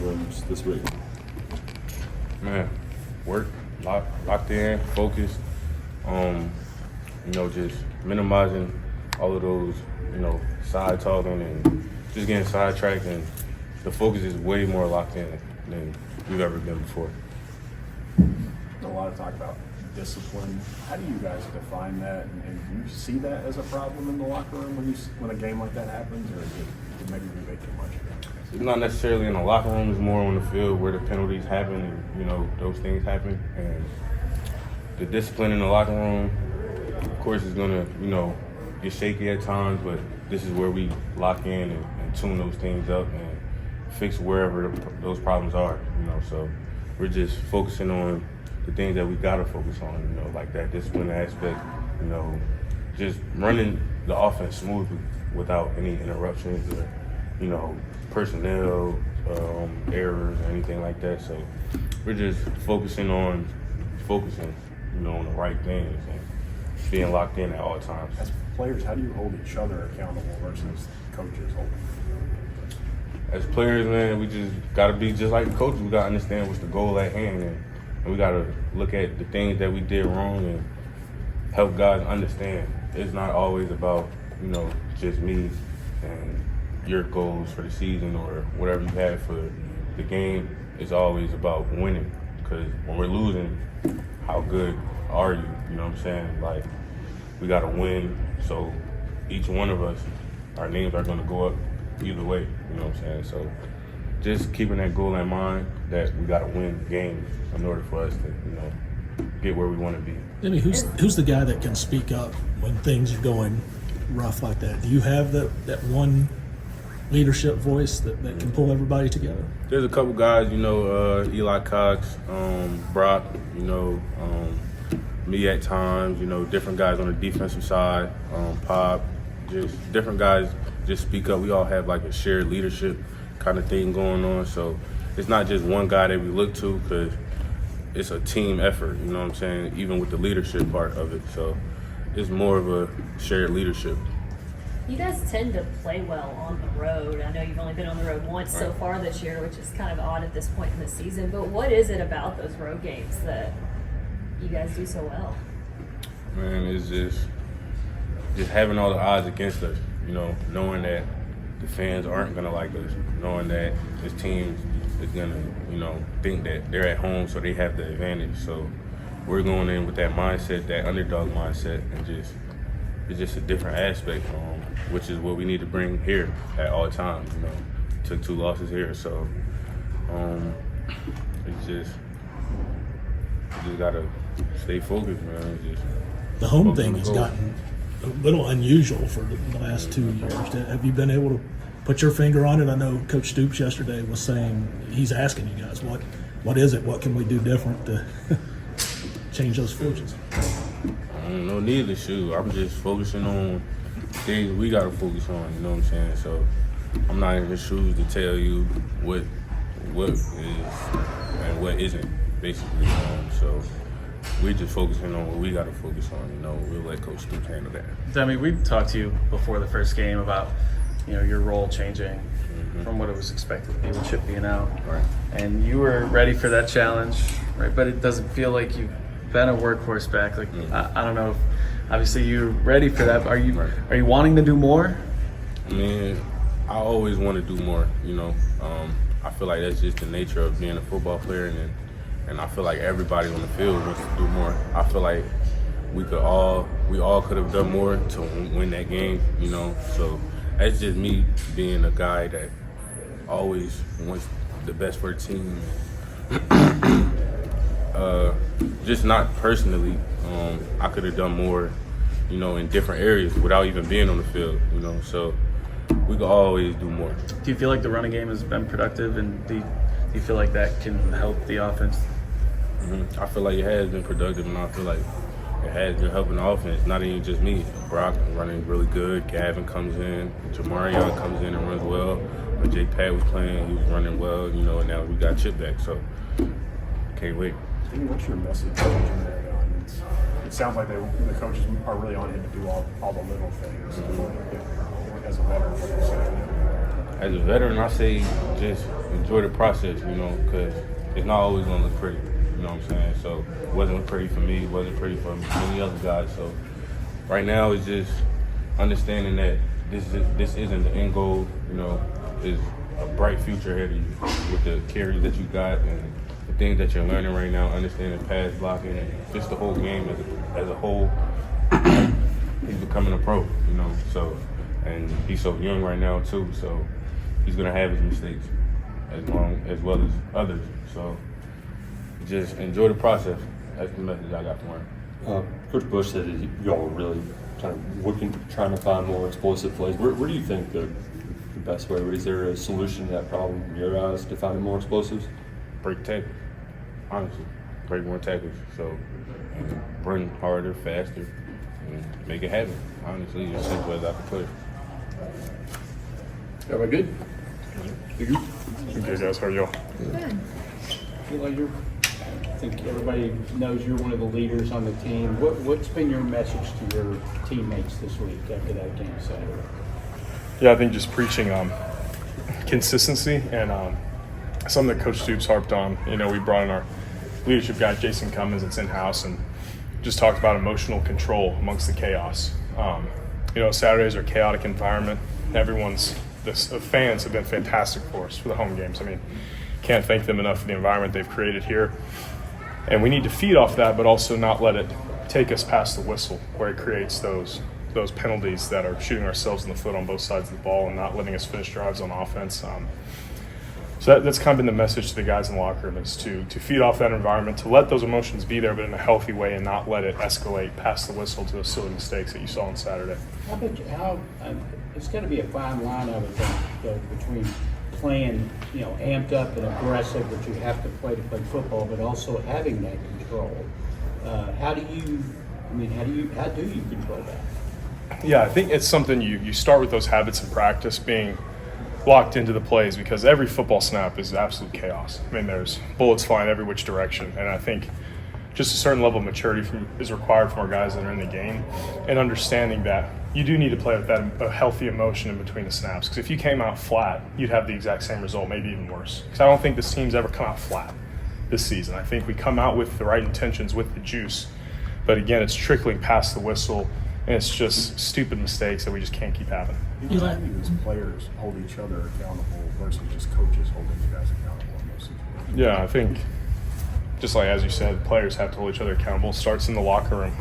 rooms this week? Man, work, locked in, focused. Just minimizing all of those, side talking and just getting sidetracked, and the focus is way more locked in than we've ever been before. A lot of talk about discipline. How do you guys define that, and do you see that as a problem in the locker room when a game like that happens, or is it maybe we make too much of it? It's not necessarily in the locker room, it's more on the field where the penalties happen and, those things happen. And the discipline in the locker room, of course, is gonna, get shaky at times, but this is where we lock in and tune those things up and fix wherever those problems are, So we're just focusing on the things that we gotta focus on, like that discipline aspect, just running the offense smoothly without any interruptions or, personnel errors or anything like that. So we're just focusing on the right things and being locked in at all times. As players, how do you hold each other accountable versus coaches holding? As players, man, we just gotta be just like the coaches. We gotta understand what's the goal at hand, and we gotta look at the things that we did wrong and help guys understand. It's not always about, just me and your goals for the season or whatever you have for the game. It's always about winning, because when we're losing, how good are you? You know what I'm saying? Like, we gotta win, so each one of us, our names are gonna go up either way, you know what I'm saying? So just keeping that goal in mind, that we gotta win games in order for us to, get where we wanna be. Demie, who's the guy that can speak up when things are going rough like that? Do you have that one leadership voice that can pull everybody together? There's a couple guys, Eli Cox, Brock, me at times, different guys on the defensive side, Pop, just different guys just speak up. We all have like a shared leadership kind of thing going on. So it's not just one guy that we look to, because it's a team effort, you know what I'm saying, even with the leadership part of it. So it's more of a shared leadership. You guys tend to play well on the road. I know you've only been on the road once so far this year, which is kind of odd at this point in the season. But what is it about those road games that you guys do so well? Man, it's just having all the odds against us, knowing that the fans aren't going to like us, knowing that this team is going to, think that they're at home, so they have the advantage. So we're going in with that mindset, that underdog mindset, and it's just a different aspect, which is what we need to bring here at all times. Took 2 losses here, so it's just gotta stay focused, man. The home thing has gotten a little unusual for the last 2 years. Have you been able to put your finger on it? I know Coach Stoops yesterday was saying he's asking you guys, what is it? What can we do different to change those fortunes? I don't know neither, shoot. I'm just focusing on things we gotta focus on, you know what I'm saying? So I'm not in the shoes to tell you what is and what isn't, basically. So we're just focusing on what we gotta focus on, we'll let Coach Stoops handle that. Demie, we talked to you before the first game about, your role changing from what it was expected to be with Chip being out. Right. And you were ready for that challenge, right? But it doesn't feel like you've been a workhorse back. Like, I don't know if, obviously you're ready for that. Are you wanting to do more? I mean, I always want to do more, I feel like that's just the nature of being a football player, and I feel like everybody on the field wants to do more. I feel like we all could have done more to win that game, So that's just me being a guy that always wants the best for the team. Just not personally. I could have done more, in different areas without even being on the field, So we could always do more. Do you feel like the running game has been productive, and do you feel like that can help the offense? I feel like it has been productive, and I feel like it has been helping the offense. Not even just me. Brock running really good. Gavin comes in. Jamarion comes in and runs well. When Jake Pat was playing, he was running well, and now we got Chip back. So can't wait. What's your message to there? It sounds like the coaches are really on him to do all the little things as a veteran. as a veteran, I say just enjoy the process, you know, because it's not always going to look pretty. You know what I'm saying? So it wasn't pretty for me. It wasn't pretty for many other guys. So right now it's just understanding that this isn't the end goal. You know, is a bright future ahead of you with the carries that you got and the things that you're learning right now. Understanding pass blocking and just the whole game as a whole. He's becoming a pro. You know, so and he's so young right now too. So he's gonna have his mistakes as well as others. So just enjoy the process. That's the message I got for him. Coach Bush said that y'all were really kind of trying to find more explosive plays. Where do you think the best way? Is there a solution to that problem in your eyes to finding more explosives? Break tackles, honestly. Break more tackles. So run harder, faster, and make it happen. Honestly, as simple as I can put it. Everybody good? You good, guys? How are y'all? I feel like I think everybody knows you're one of the leaders on the team. What's been your message to your teammates this week after that game Saturday? Yeah, I think just preaching consistency and something that Coach Stoops harped on. You know, we brought in our leadership guy, Jason Cummins, that's in-house, and just talked about emotional control amongst the chaos. You know, Saturdays are a chaotic environment. The fans have been fantastic for us for the home games. I mean, can't thank them enough for the environment they've created here. And we need to feed off that, but also not let it take us past the whistle, where it creates those penalties that are shooting ourselves in the foot on both sides of the ball and not letting us finish drives on offense. So that's kind of been the message to the guys in the locker room, is to feed off that environment, to let those emotions be there, but in a healthy way, and not let it escalate past the whistle to those silly mistakes that you saw on Saturday. It's got to be a fine line, I would think, between playing, amped up and aggressive, that you have to play football, but also having that control. How do you control that? Yeah, I think it's something you start with those habits in practice, being locked into the plays, because every football snap is absolute chaos. I mean, there's bullets flying every which direction, and I think just a certain level of maturity is required from our guys that are in the game, and understanding that you do need to play with a healthy emotion in between the snaps, because if you came out flat, you'd have the exact same result, maybe even worse. Because I don't think this team's ever come out flat this season. I think we come out with the right intentions, with the juice, but again, it's trickling past the whistle, and it's just stupid mistakes that we just can't keep having. How do you as players hold each other accountable versus just coaches holding you guys accountable in those situations? Yeah, I think, just like as you said, players have to hold each other accountable. It starts in the locker room.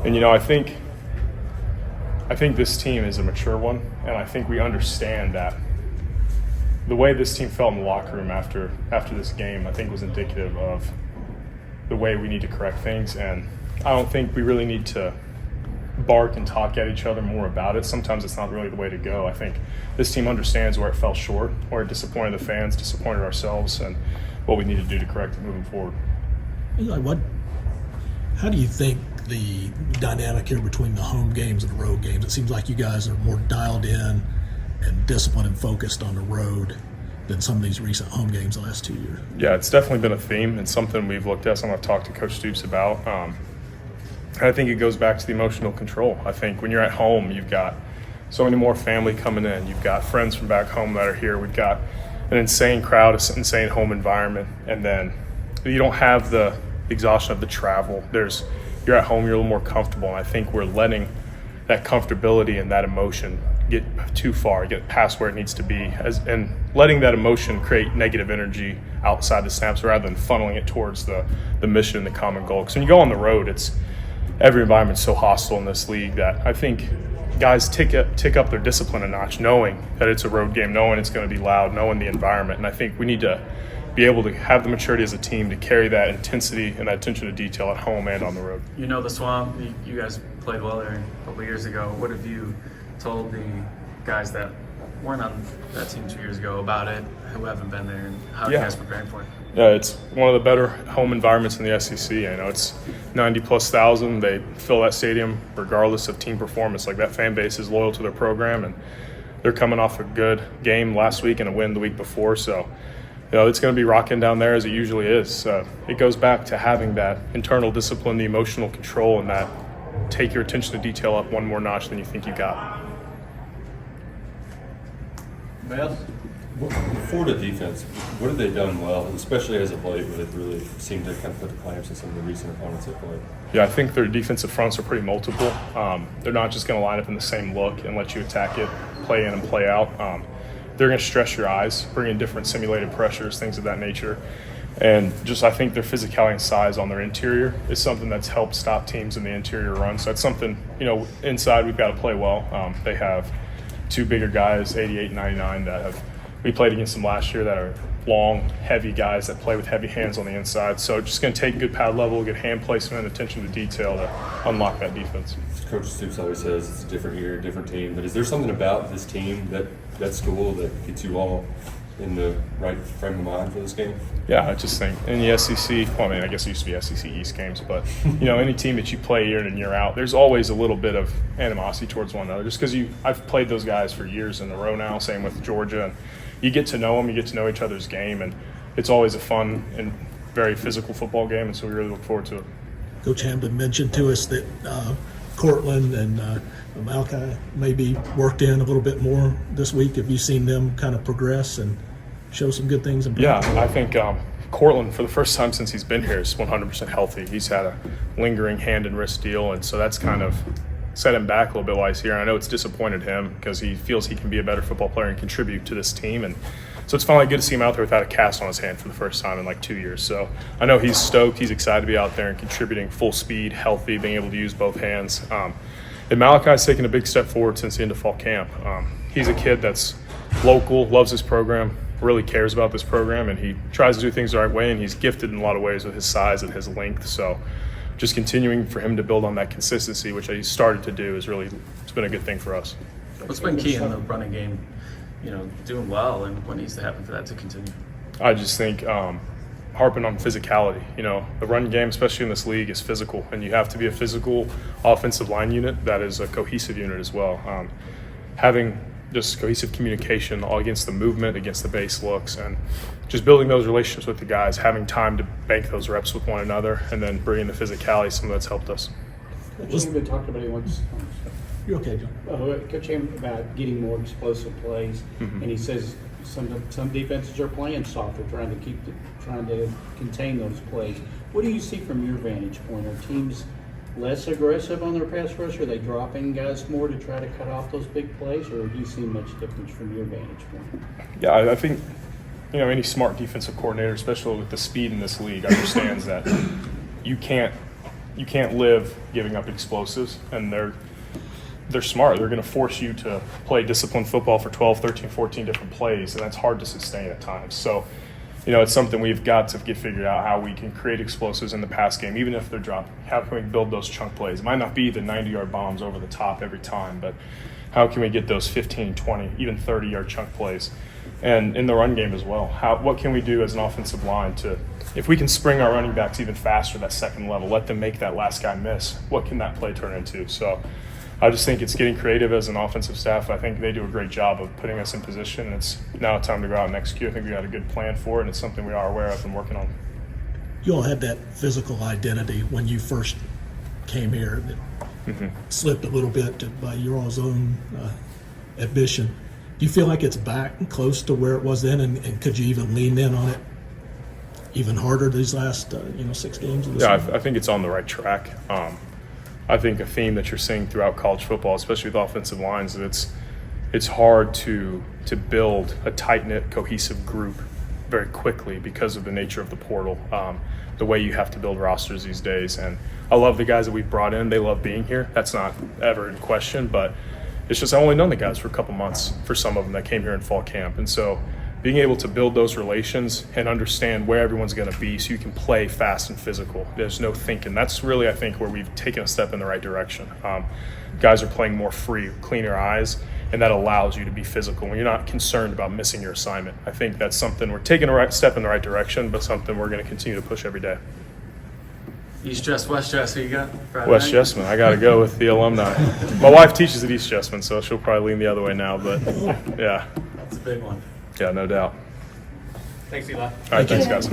And I think this team is a mature one, and I think we understand that the way this team felt in the locker room after this game, I think, was indicative of the way we need to correct things. And I don't think we really need to bark and talk at each other more about it. Sometimes it's not really the way to go. I think this team understands where it fell short, where it disappointed the fans, disappointed ourselves, and what we need to do to correct it moving forward. How do you think the dynamic here between the home games and the road games? It seems like you guys are more dialed in and disciplined and focused on the road than some of these recent home games the last 2 years. Yeah, it's definitely been a theme and something we've looked at, something I've talked to Coach Stoops about. I think it goes back to the emotional control. I think when you're at home, you've got so many more family coming in. You've got friends from back home that are here. We've got an insane crowd, an insane home environment. And then you don't have the exhaustion of the travel. You're at home, you're a little more comfortable. And I think we're letting that comfortability and that emotion get too far, get past where it needs to be, and letting that emotion create negative energy outside the snaps rather than funneling it towards the mission and the common goal. Because when you go on the road, every environment's so hostile in this league that I think guys tick up their discipline a notch, knowing that it's a road game, knowing it's going to be loud, knowing the environment. And I think we need to be able to have the maturity as a team to carry that intensity and that attention to detail at home and on the road. You know the Swamp, you guys played well there a couple of years ago. What have you told the guys that weren't on that team 2 years ago about it, who haven't been there, and how are you guys preparing for it? Yeah, it's one of the better home environments in the SEC. I know it's 90+ thousand. They fill that stadium regardless of team performance. Like, that fan base is loyal to their program, and they're coming off a good game last week and a win the week before. So, it's going to be rocking down there as it usually is. It goes back to having that internal discipline, the emotional control, and that take your attention to detail up one more notch than you think you got. For the defense, what have they done well, especially as of late, where they've really seemed to kind of put the clamps in some of the recent opponents they've played? Yeah, I think their defensive fronts are pretty multiple. They're not just going to line up in the same look and let you attack it, play in and play out. They're going to stress your eyes, bring in different simulated pressures, things of that nature. And just I think their physicality and size on their interior is something that's helped stop teams in the interior run. So that's something, inside we've got to play well. They have two bigger guys, 88 and 99, we played against them last year, that are long, heavy guys that play with heavy hands on the inside. So just going to take good pad level, good hand placement, attention to detail to unlock that defense. Coach Stoops always says it's a different year, different team. But is there something about this team, that school, that gets you all in the right frame of mind for this game? Yeah, I just think in the SEC, well, I mean, I guess it used to be SEC East games, but, any team that you play year in and year out, there's always a little bit of animosity towards one another just because I've played those guys for years in a row now, same with Georgia. And you get to know them, you get to know each other's game, and it's always a fun and very physical football game, and so we really look forward to it. Coach Hamden mentioned to us that Cortland and Malachi maybe worked in a little bit more this week. Have you seen them kind of progress and show some good things? Yeah, I think Cortland, for the first time since he's been here, is 100% healthy. He's had a lingering hand and wrist deal, and so that's kind of set him back a little bit while he's here. And I know it's disappointed him because he feels he can be a better football player and contribute to this team. And so it's finally good to see him out there without a cast on his hand for the first time in like 2 years. So I know he's stoked. He's excited to be out there and contributing full speed, healthy, being able to use both hands. And Malachi's taken a big step forward since the end of fall camp. He's a kid that's local, loves his program, really cares about this program, and he tries to do things the right way, and he's gifted in a lot of ways with his size and his length. So just continuing for him to build on that consistency, which he started to do, it's been a good thing for us. What's been key in the running game, doing well, and what needs to happen for that to continue? I just think harping on physicality. The run game, especially in this league, is physical, and you have to be a physical offensive line unit that is a cohesive unit as well. Having just cohesive communication all against the movement, against the base looks, and just building those relationships with the guys, having time to bank those reps with one another, and then bringing the physicality, some of that's helped us. Coach Hamden talked about it once. You're okay, John. Coach Hamden about getting more explosive plays, and he says some defenses are playing softer, trying to contain those plays. What do you see from your vantage point? Are teams less aggressive on their pass rush? Are they dropping guys more to try to cut off those big plays, or do you see much difference from your vantage point? Yeah, I think any smart defensive coordinator, especially with the speed in this league, understands that you can't live giving up explosives, and they're smart. They're going to force you to play disciplined football for 12, 13, 14 different plays, and that's hard to sustain at times. So it's something we've got to get figured out, how we can create explosives in the pass game, even if they're dropping. How can we build those chunk plays? It might not be the 90-yard bombs over the top every time, but how can we get those 15, 20, even 30-yard chunk plays? And in the run game as well, what can we do as an offensive line if we can spring our running backs even faster, that second level, let them make that last guy miss, what can that play turn into? So I just think it's getting creative as an offensive staff. I think they do a great job of putting us in position, and it's now time to go out and execute. I think we got a good plan for it, and it's something we are aware of and working on. You all had that physical identity when you first came here that slipped a little bit by your all's own admission. Do you feel like it's back close to where it was then, and could you even lean in on it even harder these last 6 games of the season? I think it's on the right track. I think a theme that you're seeing throughout college football, especially with offensive lines, is it's hard to build a tight-knit, cohesive group very quickly because of the nature of the portal, the way you have to build rosters these days. And I love the guys that we've brought in. They love being here. That's not ever in question, but it's just I've only known the guys for a couple months for some of them that came here in fall camp. And so being able to build those relations and understand where everyone's going to be so you can play fast and physical. There's no thinking. That's really, I think, where we've taken a step in the right direction. Guys are playing more free, cleaner eyes, and that allows you to be physical when you're not concerned about missing your assignment. I think that's something we're taking a step in the right direction, but something we're going to continue to push every day. East Jess, West Jess, who you got? Friday West night? Jessman. I got to go with the alumni. My wife teaches at East Jessman, so she'll probably lean the other way now, but yeah. That's a big one. Yeah, no doubt. Thanks, Eli. All right, thanks, guys.